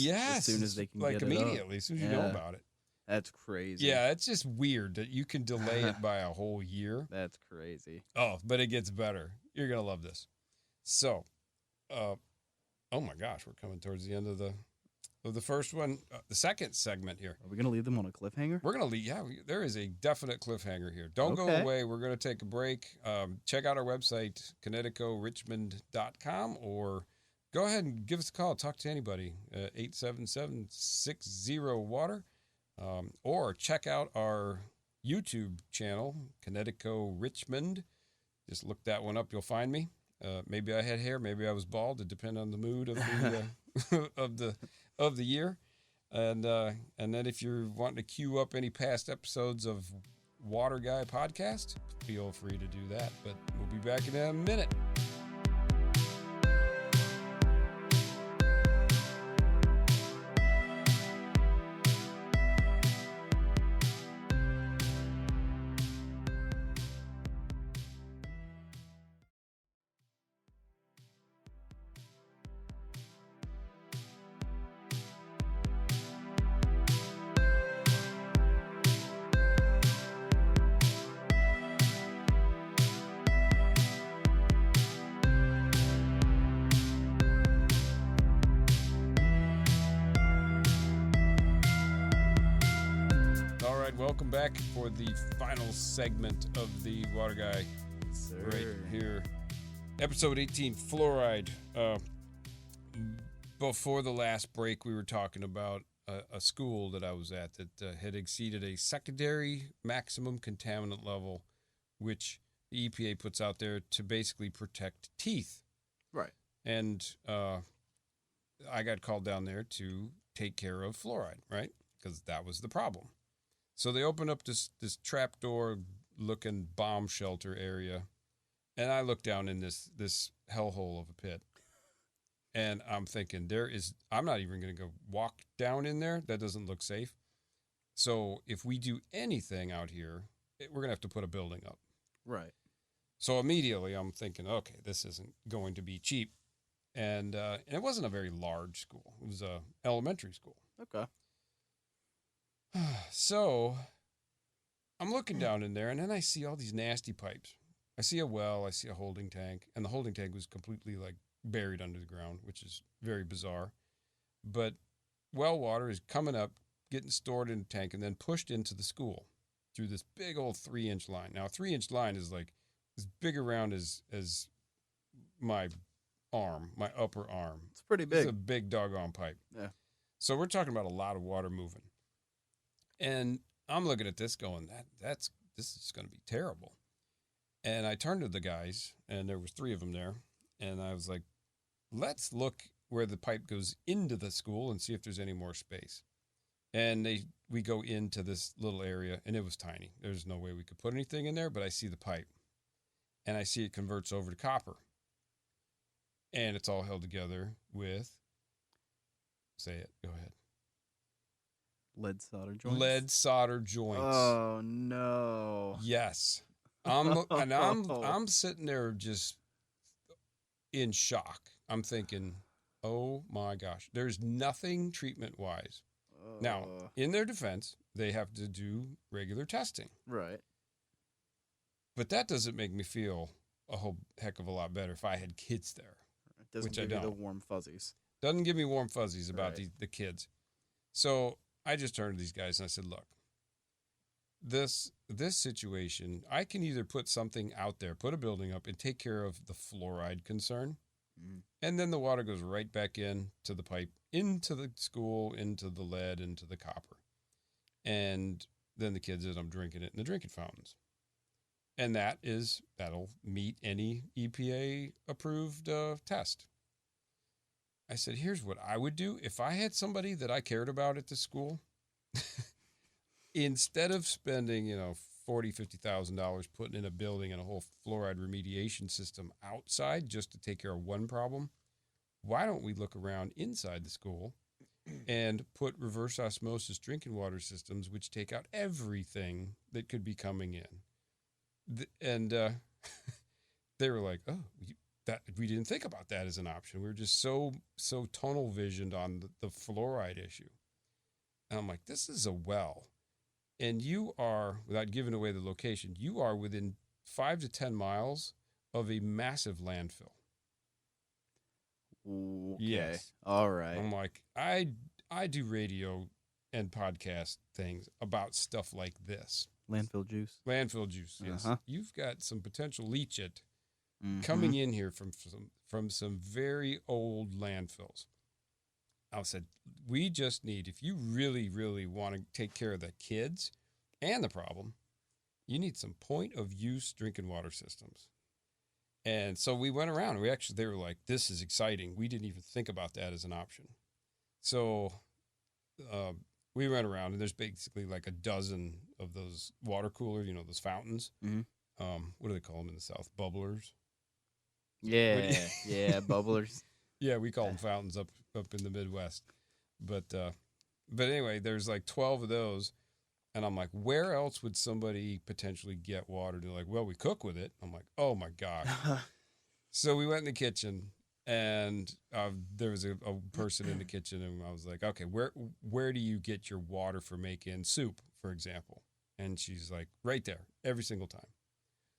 Speaker 2: they can
Speaker 1: like
Speaker 2: get
Speaker 1: immediately,
Speaker 2: it up.
Speaker 1: as soon as you know about it.
Speaker 2: That's crazy.
Speaker 1: Yeah, it's just weird that you can delay it by a whole year.
Speaker 2: That's crazy.
Speaker 1: Oh, but it gets better. You're going to love this. So, oh my gosh, we're coming towards the end of the first one, the second segment here.
Speaker 2: Are we gonna leave them on a cliffhanger?
Speaker 1: We're going to leave. Yeah, there is a definite cliffhanger here. Don't go
Speaker 2: Okay.
Speaker 1: away. We're going to take a break. Check out our website, ConnecticutRichmond.com, or go ahead and give us a call. Talk to anybody, 877-60-WATER, or check out our YouTube channel, Connecticut Richmond. Just look that one up. You'll find me. Maybe I had hair, maybe I was bald. It depends on the mood of the of the year, and then if you're wanting to queue up any past episodes of Water Guy podcast, feel free to do that. But we'll be back in a minute. Welcome back for the final segment of the Water Guy right here. Episode 18, Fluoride. Before the last break, we were talking about a school that I was at that had exceeded a secondary maximum contaminant level, which the EPA puts out there to basically protect teeth.
Speaker 2: Right.
Speaker 1: And I got called down there to take care of fluoride, right? Because that was the problem. So they opened up this trapdoor looking bomb shelter area, and I looked down in this hellhole of a pit, and I'm thinking I'm not even going to go walk down in there. That doesn't look safe. So if we do anything out here, we're going to have to put a building up.
Speaker 2: Right.
Speaker 1: So immediately I'm thinking, okay, this isn't going to be cheap, and it wasn't a very large school. It was a elementary school.
Speaker 2: Okay.
Speaker 1: So I'm looking down in there, and then I see all these nasty pipes. I see a well, I see a holding tank, and the holding tank was completely like buried under the ground, which is very bizarre. But well water is coming up, getting stored in a tank, and then pushed into the school through this big old 3-inch line. Now, a 3-inch line is like as big around as my arm, my upper arm.
Speaker 2: It's pretty big.
Speaker 1: It's a big doggone pipe.
Speaker 2: Yeah.
Speaker 1: So we're talking about a lot of water moving. And I'm looking at this going, this is going to be terrible. And I turned to the guys, and there was 3 of them there, and I was like, let's look where the pipe goes into the school and see if there's any more space. And we go into this little area, and it was tiny. There's no way we could put anything in there, but I see the pipe, and I see it converts over to copper. And it's all held together with, say it, go ahead.
Speaker 2: Lead solder joints.
Speaker 1: Lead solder joints.
Speaker 2: Oh no.
Speaker 1: Yes. I'm sitting there just in shock. I'm thinking, oh my gosh, there's nothing treatment wise. Now, in their defense, they have to do regular testing.
Speaker 2: Right.
Speaker 1: But that doesn't make me feel a whole heck of a lot better if I had kids there.
Speaker 2: It doesn't give you the warm fuzzies.
Speaker 1: Doesn't give me warm fuzzies about
Speaker 2: Right.
Speaker 1: the kids. So I just turned to these guys and I said, look, this situation, I can either put something out there, put a building up, and take care of the fluoride concern, and then the water goes right back in to the pipe, into the school, into the lead, into the copper. And then the kids, as I'm drinking it in the drinking fountains. And that'll meet any EPA-approved test. I said, here's what I would do. If I had somebody that I cared about at the school, instead of spending, $50,000 putting in a building and a whole fluoride remediation system outside just to take care of one problem. Why don't we look around inside the school and put reverse osmosis drinking water systems, which take out everything that could be coming in? And they were like, oh, that we didn't think about that as an option. We were just so tunnel visioned on the fluoride issue. And I'm like, this is a well. And you are, without giving away the location, you are within 5 to 10 miles of a massive landfill.
Speaker 2: Okay.
Speaker 1: Yes.
Speaker 2: All right.
Speaker 1: I'm like, I do radio and podcast things about stuff like this.
Speaker 2: Landfill juice.
Speaker 1: Landfill juice, yes.
Speaker 2: Uh-huh.
Speaker 1: You've got some potential leachate
Speaker 2: Mm-hmm.
Speaker 1: coming in here from some very old landfills. I said, we just need, if you really, really want to take care of the kids and the problem, you need some point of use drinking water systems. And so we went around. They were like, this is exciting. We didn't even think about that as an option. So we went around, and there's basically like a dozen of those water coolers, those fountains.
Speaker 2: Mm-hmm.
Speaker 1: What do they call them in the South? Bubblers.
Speaker 2: Yeah, yeah, bubblers.
Speaker 1: Yeah, we call them fountains up in the Midwest. But anyway, there's like 12 of those. And I'm like, where else would somebody potentially get water? They're like, well, we cook with it. I'm like, oh, my gosh. So we went in the kitchen, and there was a person in the kitchen, and I was like, okay, where do you get your water for making soup, for example? And she's like, right there, every single time.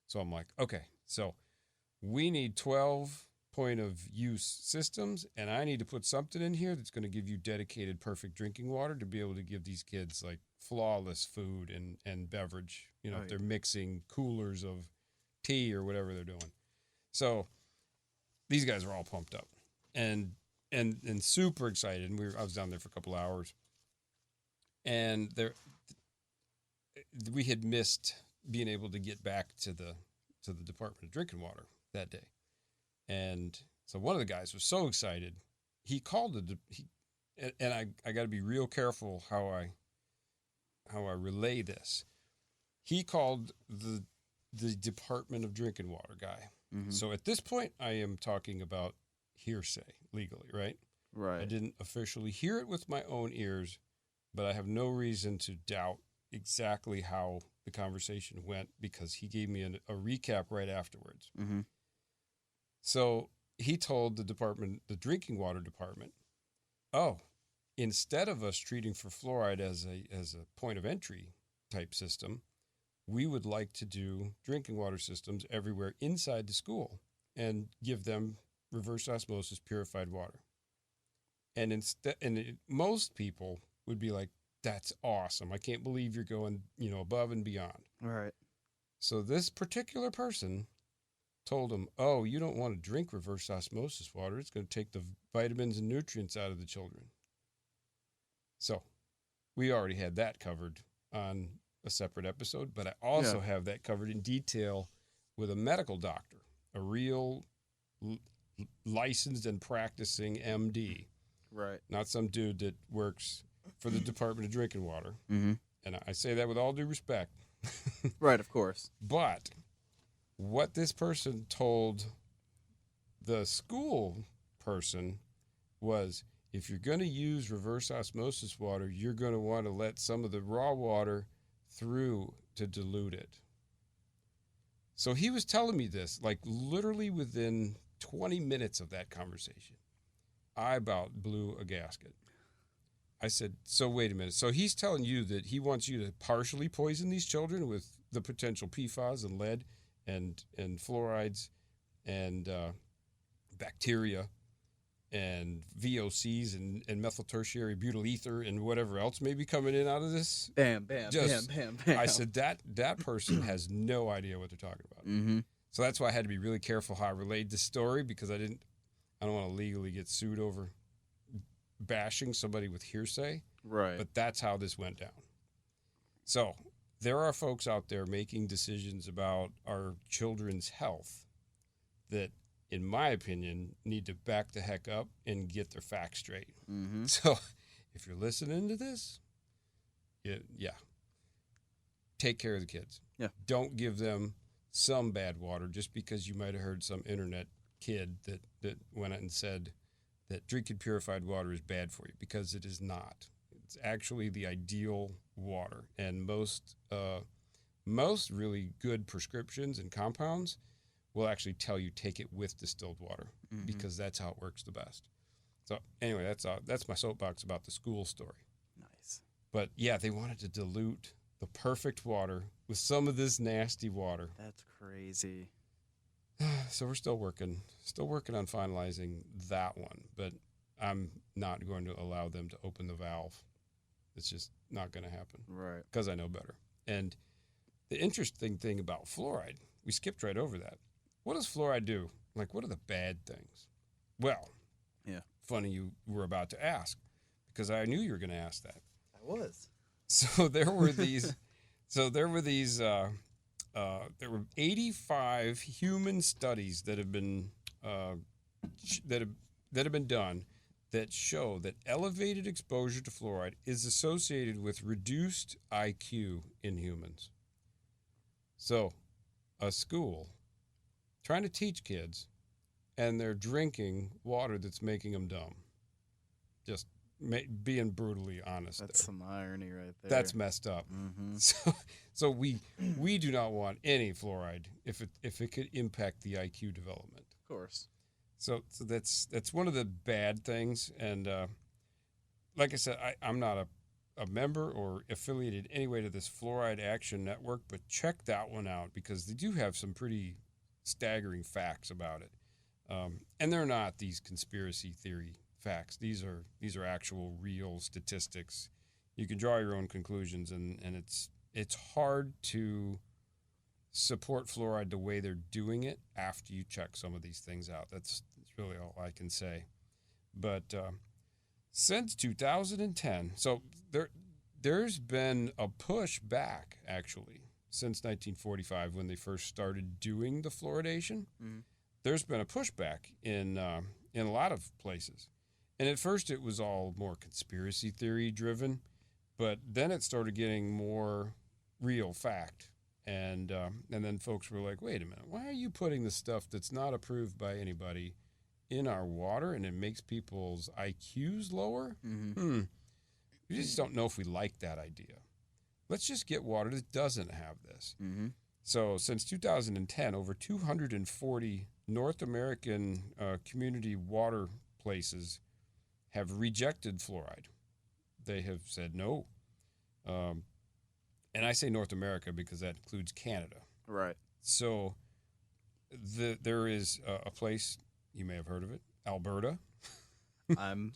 Speaker 1: So I'm like, okay, so we need 12 point of use systems, and I need to put something in here that's going to give you dedicated, perfect drinking water to be able to give these kids like flawless food and beverage, if they're mixing coolers of tea or whatever they're doing. So these guys are all pumped up and super excited. And I was down there for a couple hours, and we had missed being able to get back to the Department of Drinking Water that day. And so one of the guys was so excited, he called and I got to be real careful how I relay this. He called the Department of Drinking Water guy. Mm-hmm. So at this point, I am talking about hearsay legally, right?
Speaker 2: Right.
Speaker 1: I didn't officially hear it with my own ears, but I have no reason to doubt exactly how the conversation went because he gave me a recap right afterwards.
Speaker 2: Mm-hmm.
Speaker 1: So he told the drinking water department, oh, instead of us treating for fluoride as a point of entry type system, we would like to do drinking water systems everywhere inside the school and give them reverse osmosis purified water. And most people would be like, that's awesome. I can't believe you're going, above and beyond.
Speaker 2: All right.
Speaker 1: So this particular person told him, oh, you don't want to drink reverse osmosis water. It's going to take the vitamins and nutrients out of the children. So we already had that covered on a separate episode, but I also have that covered in detail with a medical doctor, a real licensed and practicing MD.
Speaker 2: Right.
Speaker 1: Not some dude that works for the Department of Drinking Water.
Speaker 2: Mm-hmm.
Speaker 1: And I say that with all due respect.
Speaker 2: Right, of course.
Speaker 1: But what this person told the school person was, if you're going to use reverse osmosis water, you're going to want to let some of the raw water through to dilute it. So he was telling me this, like literally within 20 minutes of that conversation. I about blew a gasket. I said, so wait a minute. So he's telling you that he wants you to partially poison these children with the potential PFAS and lead and fluorides and bacteria and VOCs and methyl tertiary butyl ether and whatever else may be coming in out of this.
Speaker 2: Bam, bam, bam, bam, bam.
Speaker 1: I said that person has no idea what they're talking about.
Speaker 2: Mm-hmm.
Speaker 1: So that's why I had to be really careful how I relayed this story, because I don't want to legally get sued over bashing somebody with hearsay.
Speaker 2: Right.
Speaker 1: But that's how this went down. So there are folks out there making decisions about our children's health that, in my opinion, need to back the heck up and get their facts straight.
Speaker 2: Mm-hmm.
Speaker 1: So if you're listening to this, yeah. take care of the kids.
Speaker 2: Yeah.
Speaker 1: Don't give them some bad water just because you might have heard some internet kid that went out and said that drinking purified water is bad for you, because it is not. It's actually the ideal water. And most really good prescriptions and compounds will actually tell you take it with distilled water, because that's how it works the best. So anyway, that's my soapbox about the school story.
Speaker 2: Nice.
Speaker 1: But yeah, they wanted to dilute the perfect water with some of this nasty water.
Speaker 2: That's crazy.
Speaker 1: So we're still working on finalizing that one, but I'm not going to allow them to open the valve. It's just not going to happen.
Speaker 2: Right.
Speaker 1: Because I know better. And the interesting thing about fluoride, we skipped right over that. What does fluoride do? Like, what are the bad things? Well,
Speaker 2: yeah.
Speaker 1: Funny you were about to ask, because I knew you were going to ask that.
Speaker 2: I was.
Speaker 1: So there were these. There were 85 human studies that have been done that show that elevated exposure to fluoride is associated with reduced IQ in humans. So, a school trying to teach kids, and they're drinking water that's making them dumb. Just being brutally honest.
Speaker 2: That's some irony right there.
Speaker 1: That's messed up.
Speaker 2: Mm-hmm.
Speaker 1: So we do not want any fluoride if it could impact the IQ development.
Speaker 2: Of course.
Speaker 1: So that's one of the bad things. And like I said, I'm not a member or affiliated anyway to this Fluoride Action Network, but check that one out, because they do have some pretty staggering facts about it. And they're not these conspiracy theory facts. These are actual real statistics. You can draw your own conclusions, and it's hard to support fluoride the way they're doing it after you check some of these things out. That's really all I can say. But since 2010, so there's been a push back, actually, since 1945 when they first started doing the fluoridation. Mm-hmm. There's been a pushback in a lot of places. And at first it was all more conspiracy theory driven, but then it started getting more real fact. And then folks were like, wait a minute, why are you putting the stuff that's not approved by anybody in our water, and it makes people's IQs lower? Mm-hmm. We just don't know if we like that idea. Let's just get water that doesn't have this. Mm-hmm. So since 2010, over 240 North American community water places have rejected fluoride. They have said no. And I say North America because that includes Canada.
Speaker 2: Right.
Speaker 1: So there is a place, you may have heard of it, Alberta.
Speaker 2: I'm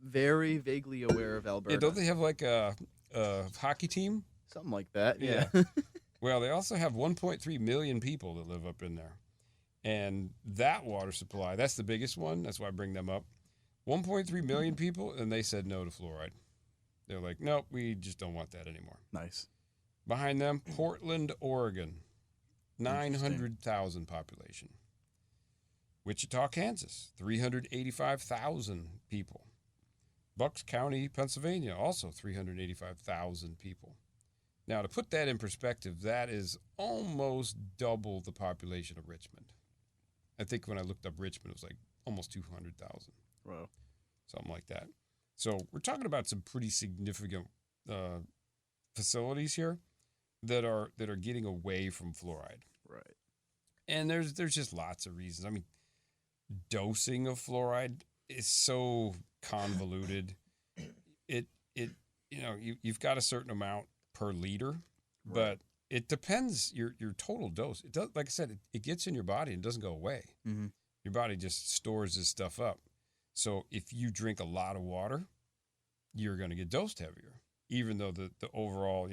Speaker 2: very vaguely aware of Alberta.
Speaker 1: Yeah, don't they have like a hockey team?
Speaker 2: Something like that, yeah.
Speaker 1: Well, they also have 1.3 million people that live up in there. And that water supply, that's the biggest one. That's why I bring them up. 1.3 million people, and they said no to fluoride. They're like, nope, we just don't want that anymore.
Speaker 2: Nice.
Speaker 1: Behind them, Portland, Oregon, 900,000 population. Wichita, Kansas, 385,000 people. Bucks County, Pennsylvania, also 385,000 people. Now, to put that in perspective, that is almost double the population of Richmond. I think when I looked up Richmond, it was like almost 200,000.
Speaker 2: Wow.
Speaker 1: Something like that. So we're talking about some pretty significant facilities here that are getting away from fluoride.
Speaker 2: Right.
Speaker 1: And there's just lots of reasons. I mean, dosing of fluoride is so convoluted. You've got a certain amount per liter, but it depends your total dose. It does, like I said, it gets in your body and doesn't go away. Mm-hmm. Your body just stores this stuff up. So if you drink a lot of water, you're going to get dosed heavier, even though the overall,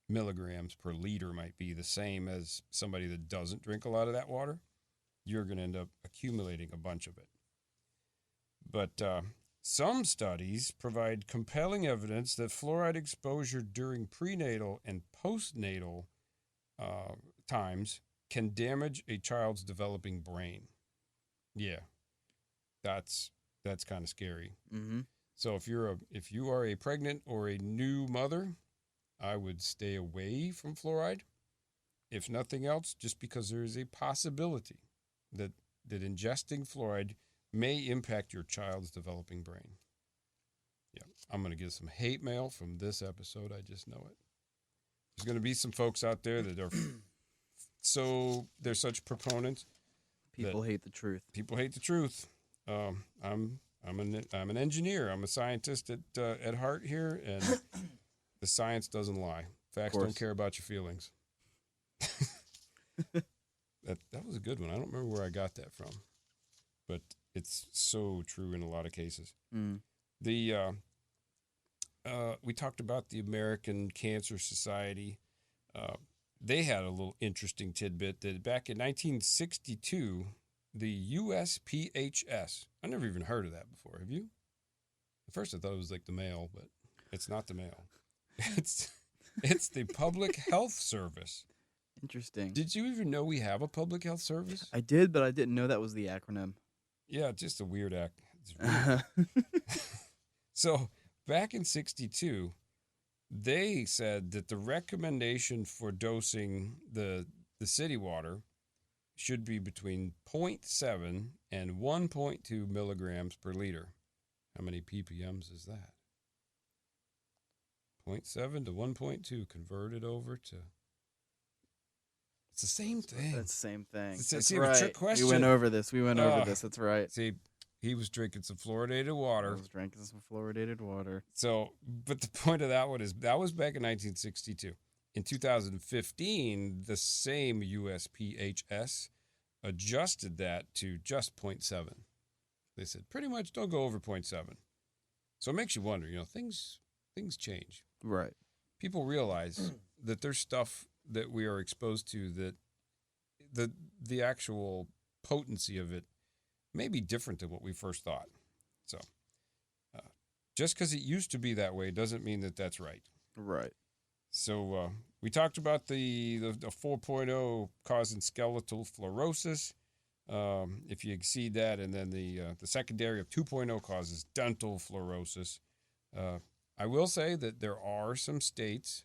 Speaker 1: milligrams per liter might be the same as somebody that doesn't drink a lot of that water. You're going to end up accumulating a bunch of it. But some studies provide compelling evidence that fluoride exposure during prenatal and postnatal times can damage a child's developing brain. Yeah, that's kind of scary. Mm-hmm. So if you are a pregnant or a new mother, I would stay away from fluoride. If nothing else, just because there is a possibility that ingesting fluoride may impact your child's developing brain. Yeah, I'm going to get some hate mail from this episode. I just know it. There's going to be some folks out there that are they're such proponents.
Speaker 2: People hate the truth.
Speaker 1: People hate the truth. I'm an engineer. I'm a scientist at heart here, and the science doesn't lie. Facts don't care about your feelings. That was a good one. I don't remember where I got that from, but it's so true in a lot of cases. We talked about the American Cancer Society. They had a little interesting tidbit that back in 1962, the USPHS, I never even heard of that before. Have you? At first I thought it was like the mail, but it's not the mail. It's the Public Health Service.
Speaker 2: Interesting.
Speaker 1: Did you even know we have a public health service?
Speaker 2: I did, but I didn't know that was the acronym.
Speaker 1: Yeah, just a weird act. So back in 62, they said that the recommendation for dosing the city water should be between 0.7 and 1.2 milligrams per liter. How many ppms is that? 0.7 to 1.2 converted over to... It's the same thing.
Speaker 2: That's the same thing.
Speaker 1: That's right. A trick question.
Speaker 2: We went over this. That's right.
Speaker 1: See, he was drinking some fluoridated water.
Speaker 2: I was drinking some fluoridated water.
Speaker 1: So, but the point of that one is that was back in 1962. In 2015, the same USPHS adjusted that to just 0.7. They said pretty much don't go over 0.7. So it makes you wonder, things change.
Speaker 2: Right.
Speaker 1: People realize that there's stuff that we are exposed to that the actual potency of it may be different than what we first thought. So just because it used to be that way doesn't mean that that's right.
Speaker 2: Right.
Speaker 1: So we talked about the 4.0 causing skeletal fluorosis. If you exceed that, and then the secondary of 2.0 causes dental fluorosis. I will say that there are some states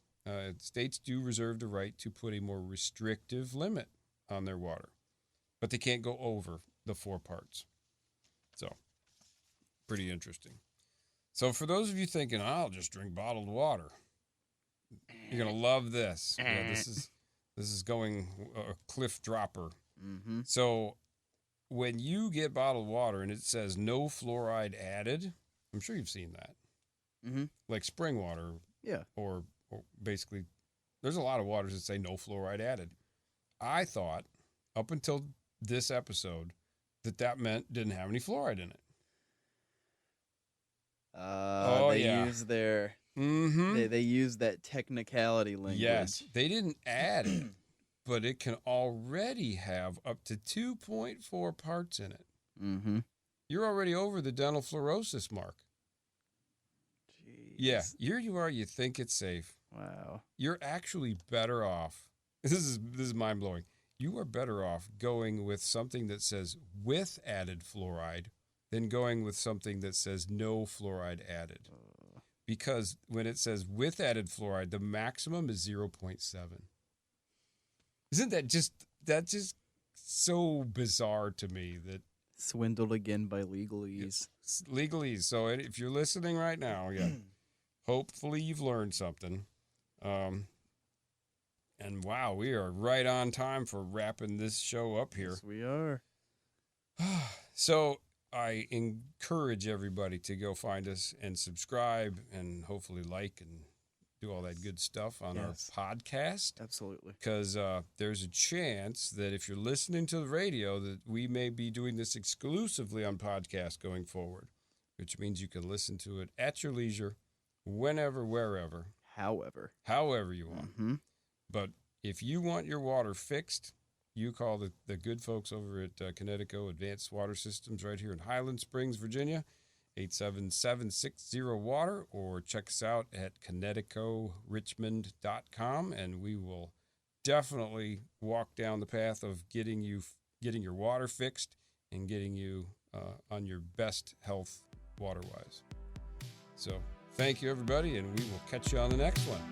Speaker 1: do reserve the right to put a more restrictive limit on their water, but they can't go over the 4 parts. So, pretty interesting. So, for those of you thinking, I'll just drink bottled water, you're gonna love this. Yeah, this is going a cliff dropper.
Speaker 2: Mm-hmm.
Speaker 1: So, when you get bottled water and it says no fluoride added, I'm sure you've seen that.
Speaker 2: Mm-hmm.
Speaker 1: Like spring water.
Speaker 2: Yeah.
Speaker 1: Or basically, there's a lot of waters that say no fluoride added. I thought, up until this episode, that meant didn't have any fluoride in it.
Speaker 2: Use their... Mm-hmm. They use that technicality language.
Speaker 1: Yes, they didn't add it, but it can already have up to 2.4 parts in it.
Speaker 2: Mm-hmm.
Speaker 1: You're already over the dental fluorosis mark.
Speaker 2: Jeez.
Speaker 1: Yeah, here you are. You think it's safe.
Speaker 2: Wow.
Speaker 1: You're actually better off. This is mind-blowing. You are better off going with something that says with added fluoride than going with something that says no fluoride added. Because when it says with added fluoride, the maximum is 0.7. Isn't that just so bizarre to me that...
Speaker 2: Swindled again by legalese.
Speaker 1: Legalese. So if you're listening right now, yeah, hopefully you've learned something. And wow, we are right on time for wrapping this show up here.
Speaker 2: Yes, we are.
Speaker 1: So I encourage everybody to go find us and subscribe and hopefully like and do all that good stuff on our podcast.
Speaker 2: Absolutely.
Speaker 1: Because there's a chance that if you're listening to the radio that we may be doing this exclusively on podcast going forward, which means you can listen to it at your leisure, whenever, wherever. However you want.
Speaker 2: Mm-hmm.
Speaker 1: But if you want your water fixed, you call the good folks over at Connecticut Advanced Water Systems right here in Highland Springs, Virginia, 877-60-WATER, or check us out at connecticutrichmond.com, and we will definitely walk down the path of getting your water fixed and getting you on your best health water-wise. So thank you, everybody, and we will catch you on the next one.